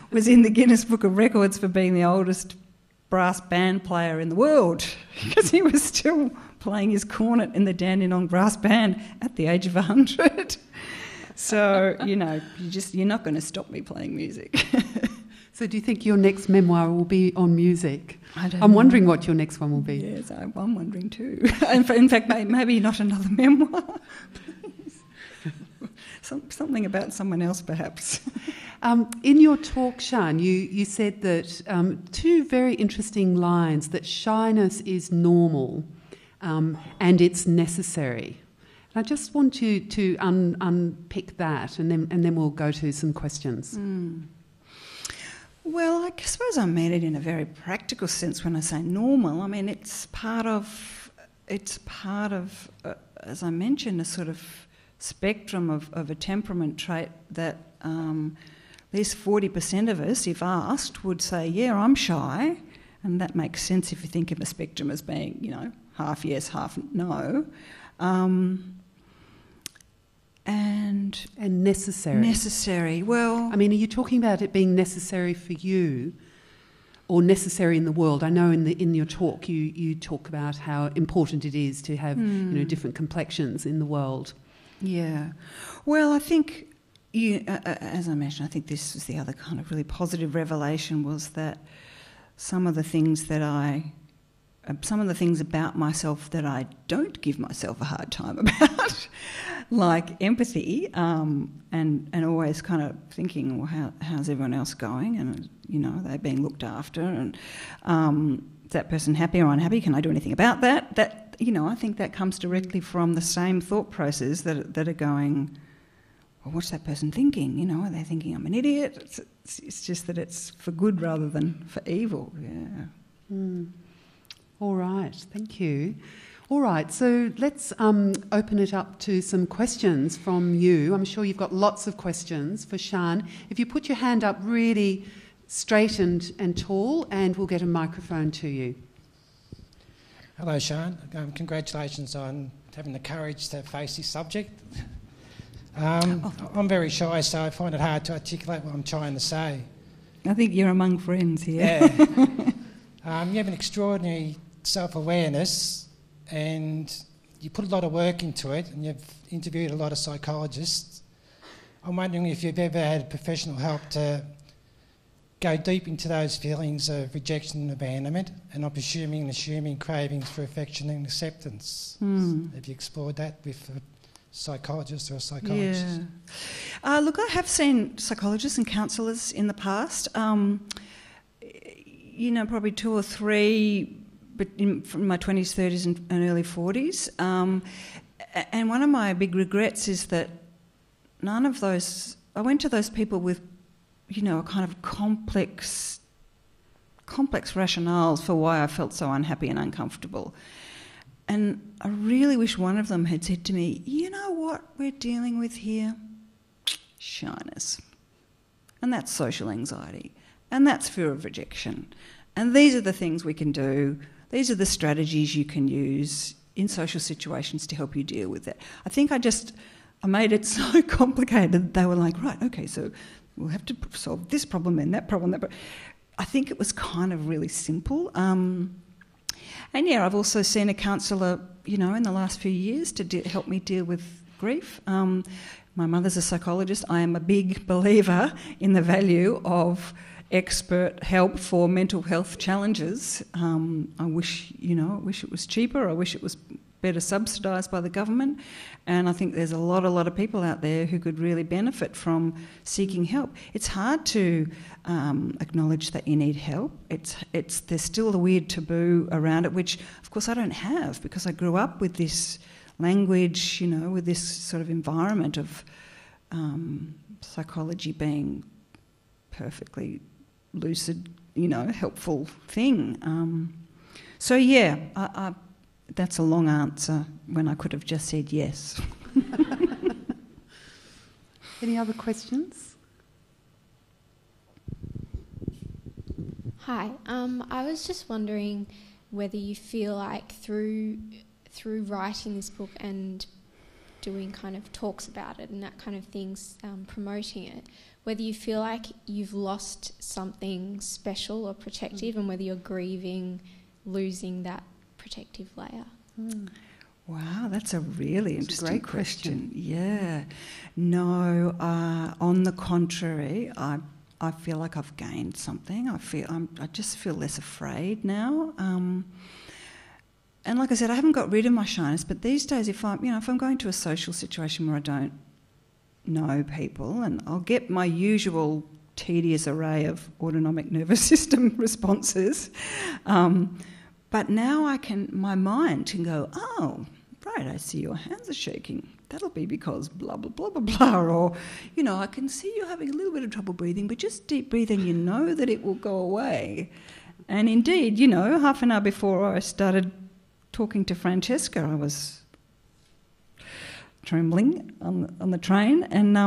was in the Guinness Book of Records for being the oldest brass band player in the world because he was still playing his cornet in the Dandenong Brass Band at the age of 100. So, you're not going to stop me playing music. So do you think your next memoir will be on music? I'm know. Wondering what your next one will be. Yes, I'm wondering too. In fact, maybe not another memoir. Something about someone else, perhaps. In your talk, Sian, you said that 2 very interesting lines, that shyness is normal and it's necessary. And I just want you to unpick that, and then we'll go to some questions. Well, I suppose I mean it in a very practical sense when I say normal. I mean, it's part of, as I mentioned, a sort of spectrum of a temperament trait that at least 40% of us, if asked, would say, yeah, I'm shy. And that makes sense if you think of a spectrum as being, half yes, half no. and necessary. Necessary. Well, I mean, are you talking about it being necessary for you or necessary in the world? I know in your talk you talk about how important it is to have different complexions in the world. Yeah. Well, I think, as I mentioned, I think this was the other kind of really positive revelation, was that some of the things about myself that I don't give myself a hard time about, like empathy, and always kind of thinking, well, how's everyone else going? And, they're being looked after, and is that person happy or unhappy? Can I do anything about that? That, I think that comes directly from the same thought process that are going, well, what's that person thinking? Are they thinking I'm an idiot? It's just that it's for good rather than for evil. Yeah. All right, thank you. All right, so let's open it up to some questions from you. I'm sure you've got lots of questions for Sian. If you put your hand up really straight and tall, and we'll get a microphone to you. Hello, Sian. Congratulations on having the courage to face this subject. I'm very shy, so I find it hard to articulate what I'm trying to say. I think you're among friends here. Yeah. You have an extraordinary self-awareness, and you put a lot of work into it, and you've interviewed a lot of psychologists. I'm wondering if you've ever had professional help to go deep into those feelings of rejection and abandonment, and I'm assuming cravings for affection and acceptance. Have you explored that with a psychologist or a psychologist? Yeah. Look, I have seen psychologists and counsellors in the past. Probably 2 or 3, but from my 20s, 30s and early 40s. And one of my big regrets is that none of those... I went to those people with, a kind of complex rationales for why I felt so unhappy and uncomfortable. And I really wish one of them had said to me, you know what we're dealing with here? Shyness. And that's social anxiety. And that's fear of rejection. And these are the things we can do. These are the strategies you can use in social situations to help you deal with it. I think I made it so complicated. They were like, right, okay, so we'll have to solve this problem and that problem. I think it was kind of really simple. And I've also seen a counsellor, in the last few years to help me deal with grief. My mother's a psychologist. I am a big believer in the value of expert help for mental health challenges. I wish it was cheaper. I wish it was better subsidised by the government. And I think there's a lot of people out there who could really benefit from seeking help. It's hard to acknowledge that you need help. There's still a weird taboo around it, which of course I don't have because I grew up with this language, with this sort of environment of psychology being perfectly lucid, helpful thing. That's a long answer when I could have just said yes. Any other questions? Hi. I was just wondering whether you feel like through writing this book and doing kind of talks about it and that kind of things, promoting it, whether you feel like you've lost something special or protective and whether you're grieving losing that protective layer. Wow, that's a really interesting question. Yeah. No, on the contrary, I feel like I've gained something. I just feel less afraid now. And like I said, I haven't got rid of my shyness, but these days if I'm going to a social situation where I don't know people, and I'll get my usual tedious array of autonomic nervous system responses, but now my mind can go, oh, right, I see your hands are shaking. That'll be because blah, blah, blah, blah, blah. Or, I can see you're having a little bit of trouble breathing, but just deep breathe and you know that it will go away. And indeed, half an hour before I started talking to Francesca, I was trembling on the train. And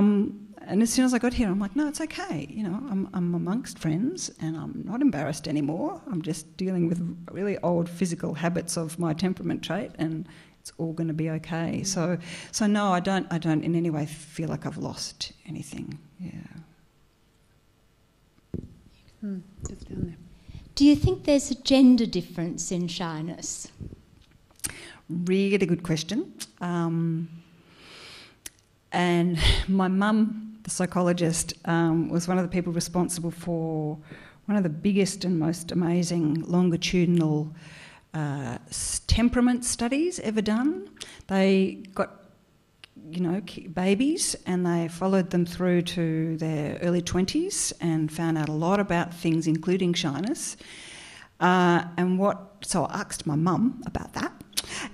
as soon as I got here, I'm like, no, it's okay. I'm amongst friends and I'm not embarrassed anymore. I'm just dealing with really old physical habits of my temperament trait, and it's all going to be okay. So no, I don't in any way feel like I've lost anything. Yeah. Just down there. Do you think there's a gender difference in shyness? Really good question. And my mum, the psychologist, was one of the people responsible for one of the biggest and most amazing longitudinal temperament studies ever done. They got, babies, and they followed them through to their early 20s and found out a lot about things, including shyness. So I asked my mum about that.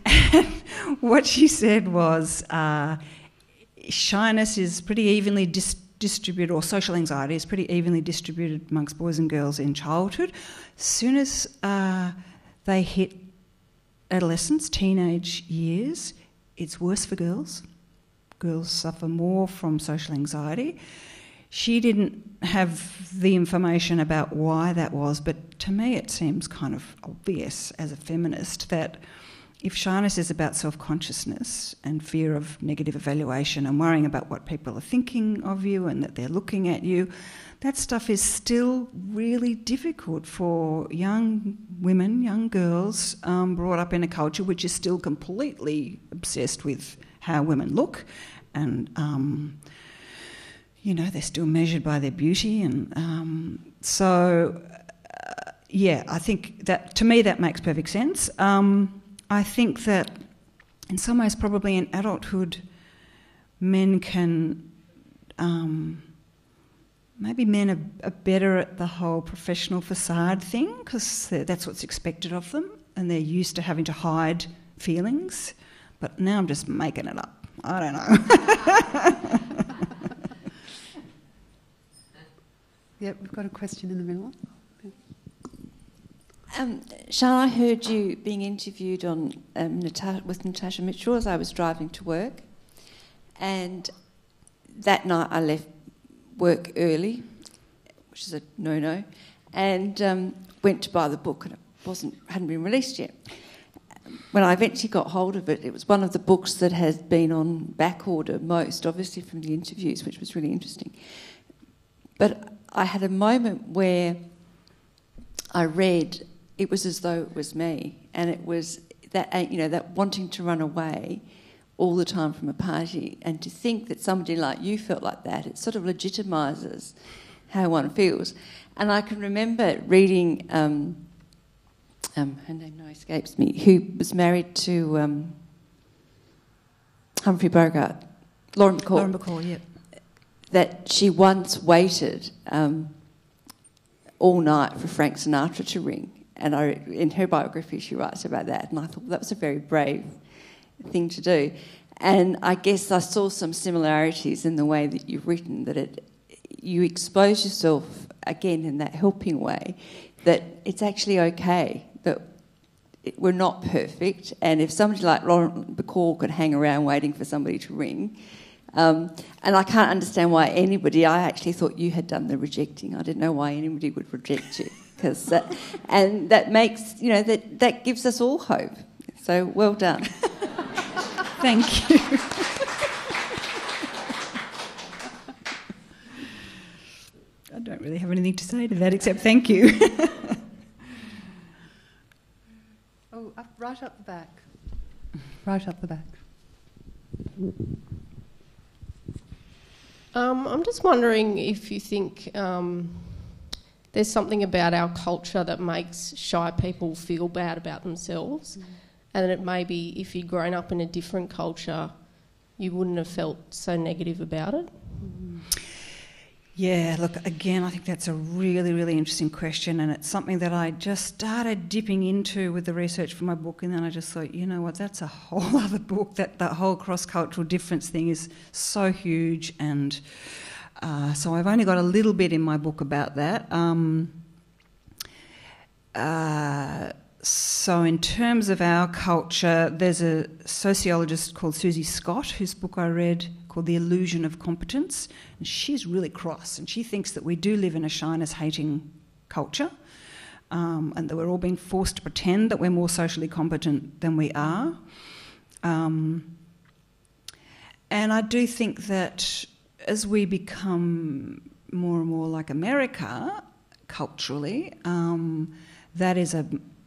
And what she said was shyness is pretty evenly distributed, or social anxiety is pretty evenly distributed amongst boys and girls in childhood. As soon as they hit adolescence, teenage years, it's worse for girls. Girls suffer more from social anxiety. She didn't have the information about why that was, but to me it seems kind of obvious as a feminist that if shyness is about self-consciousness and fear of negative evaluation and worrying about what people are thinking of you and that they're looking at you, that stuff is still really difficult for young women, young girls, brought up in a culture which is still completely obsessed with how women look, and they're still measured by their beauty, and I think that, to me, that makes perfect sense. I think that in some ways probably in adulthood men can, maybe men are better at the whole professional facade thing because that's what's expected of them and they're used to having to hide feelings, but now I'm just making it up. I don't know. Yep, we've got a question in the middle. Sian, I heard you being interviewed on with Natasha Mitchell as I was driving to work, and that night I left work early, which is a no-no, and went to buy the book, and it hadn't been released yet. When I eventually got hold of it, it was one of the books that has been on back order most, obviously from the interviews, which was really interesting. But I had a moment where I read, it was as though it was me, and it was that, that wanting to run away all the time from a party, and to think that somebody like you felt like that, it sort of legitimises how one feels. And I can remember reading, her name now escapes me, who was married to Humphrey Bogart, Lauren Bacall. Lauren Bacall, yeah. That she once waited all night for Frank Sinatra to ring. And in her biography she writes about that, and I thought that was a very brave thing to do. And I guess I saw some similarities in the way that you've written, that you expose yourself, again, in that helping way, that it's actually okay, that we're not perfect, and if somebody like Lauren Bacall could hang around waiting for somebody to ring, and I can't understand why anybody, I actually thought you had done the rejecting. I didn't know why anybody would reject you. And that makes, that gives us all hope. So well done. Thank you. I don't really have anything to say to that except thank you. Oh, right up the back. Right up the back. I'm just wondering if you think there's something about our culture that makes shy people feel bad about themselves, and that it maybe if you'd grown up in a different culture, you wouldn't have felt so negative about it. Yeah, look, again, I think that's a really, really interesting question, and it's something that I just started dipping into with the research for my book, and then I just thought, you know what, that's a whole other book. That whole cross-cultural difference thing is so huge, and so I've only got a little bit in my book about that. So in terms of our culture, there's a sociologist called Susie Scott, whose book I read, called The Illusion of Competence, and she's really cross, and she thinks that we do live in a shyness-hating culture, and that we're all being forced to pretend that we're more socially competent than we are. And I do think that as we become more and more like America culturally,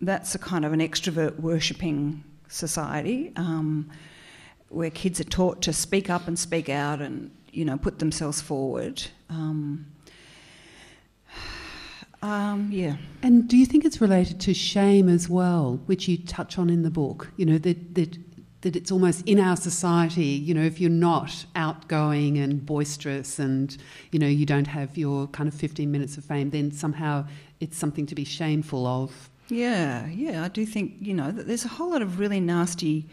that's a kind of an extrovert worshipping society where kids are taught to speak up and speak out and, you know, put themselves forward. Yeah. And do you think it's related to shame as well, which you touch on in the book? You know, that it's almost in our society, you know, if you're not outgoing and boisterous and, you know, you don't have your kind of 15 minutes of fame, then somehow it's something to be shameful of. Yeah, I do think, you know, that there's a whole lot of really nasty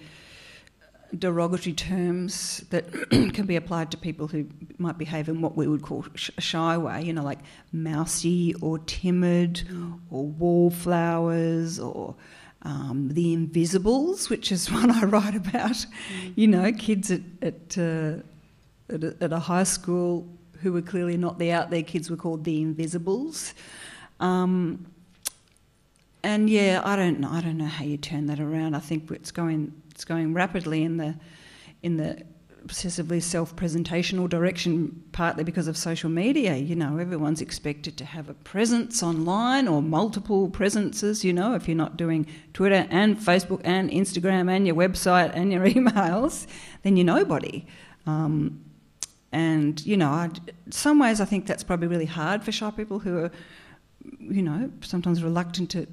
derogatory terms that can be applied to people who might behave in what we would call a shy way, you know, like mousy or timid or wallflowers or the invisibles, which is one I write about. You know, kids at a high school who were clearly not the out there kids were called the invisibles. And yeah, I don't know how you turn that around. I think it's going rapidly in the obsessively self-presentational direction, partly because of social media. You know, everyone's expected to have a presence online or multiple presences. You know, if you're not doing Twitter and Facebook and Instagram and your website and your emails, then you're nobody. And, you know, in some ways I think that's probably really hard for shy people who are, you know, sometimes reluctant to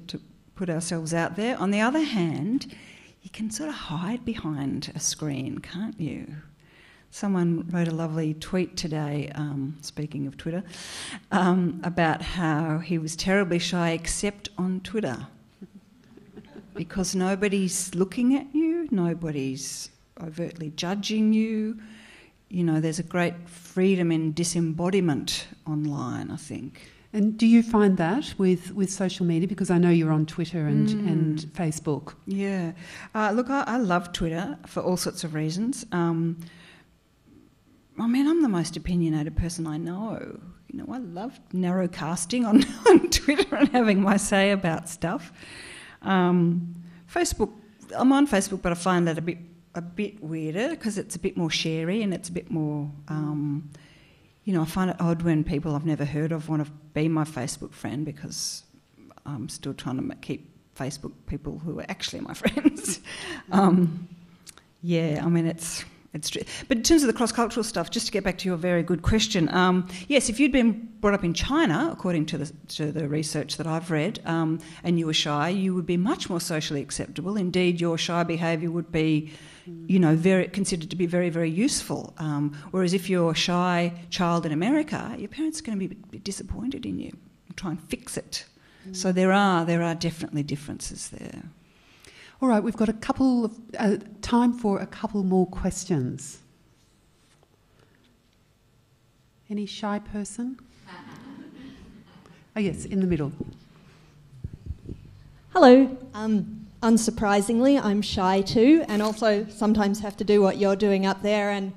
put ourselves out there. On the other hand, you can sort of hide behind a screen, can't you? Someone wrote a lovely tweet today, speaking of Twitter, about how he was terribly shy except on Twitter because nobody's looking at you, nobody's overtly judging you. You know, there's a great freedom in disembodiment online, I think. And do you find that with social media? Because I know you're on Twitter and Facebook. Yeah. Look, I love Twitter for all sorts of reasons. I mean, I'm the most opinionated person I know. You know, I love narrow casting on Twitter and having my say about stuff. Facebook, I'm on Facebook, but I find that a bit weirder because it's a bit more sharey and it's a bit more... you know, I find it odd when people I've never heard of want to be my Facebook friend because I'm still trying to keep Facebook people who are actually my friends. Yeah, I mean, it's true. But in terms of the cross-cultural stuff, just to get back to your very good question, yes, if you'd been brought up in China, according to the research that I've read, and you were shy, you would be much more socially acceptable. Indeed, your shy behaviour would be, you know, considered to be very, very useful. Whereas if you're a shy child in America, your parents are going to be a bit disappointed in you and try and fix it. So there are definitely differences there. All right, we've got time for a couple more questions. Any shy person? Oh yes, in the middle. Hello. Unsurprisingly, I'm shy too, and also sometimes have to do what you're doing up there and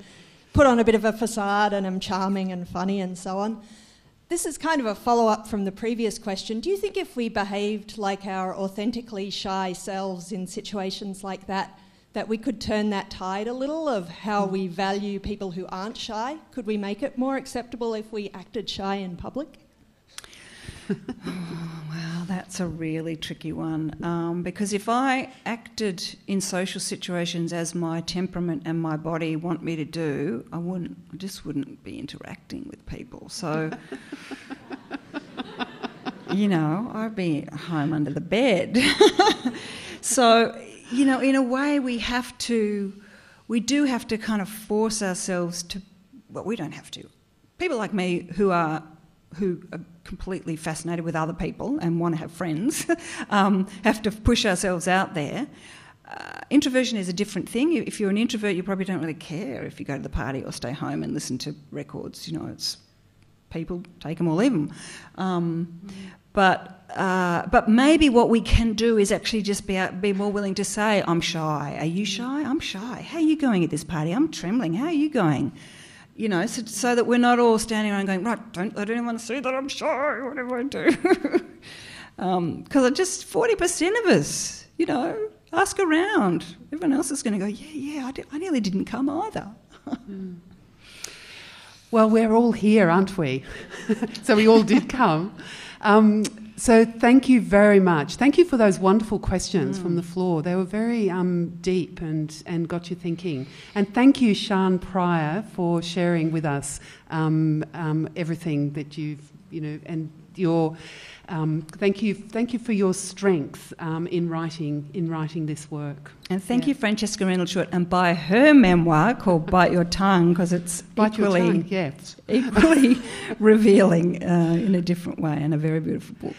put on a bit of a facade, and I'm charming and funny and so on. This is kind of a follow-up from the previous question. Do you think if we behaved like our authentically shy selves in situations like that, that we could turn that tide a little of how we value people who aren't shy? Could we make it more acceptable if we acted shy in public? Well, that's a really tricky one, because if I acted in social situations as my temperament and my body want me to do, I just wouldn't be interacting with people. So, you know, I'd be home under the bed. So, you know, in a way we do have to kind of force ourselves to, well, we don't have to. People like me who are completely fascinated with other people and want to have friends have to push ourselves out there. Introversion is a different thing. If you're an introvert, you probably don't really care if you go to the party or stay home and listen to records. You know, it's people, take them or leave them. But maybe what we can do is actually just be more willing to say, I'm shy. Are you shy? I'm shy. How are you going at this party? I'm trembling. How are you going? You know, so that we're not all standing around going, right, don't let anyone see that I'm shy, what do I do? Because just 40% of us, you know, Ask around. Everyone else is going to go, yeah, I nearly didn't come either. Well, we're all here, aren't we? So we all did come. So thank you very much. Thank you for those wonderful questions from the floor. They were very deep and got you thinking. And thank you, Sian Prior, for sharing with us everything that you've, and your. Thank you for your strength in writing this work. And thank you, Francesca Rendle-Short, and buy her memoir called Bite Your Tongue, because it's equally revealing in a different way, and a very beautiful book.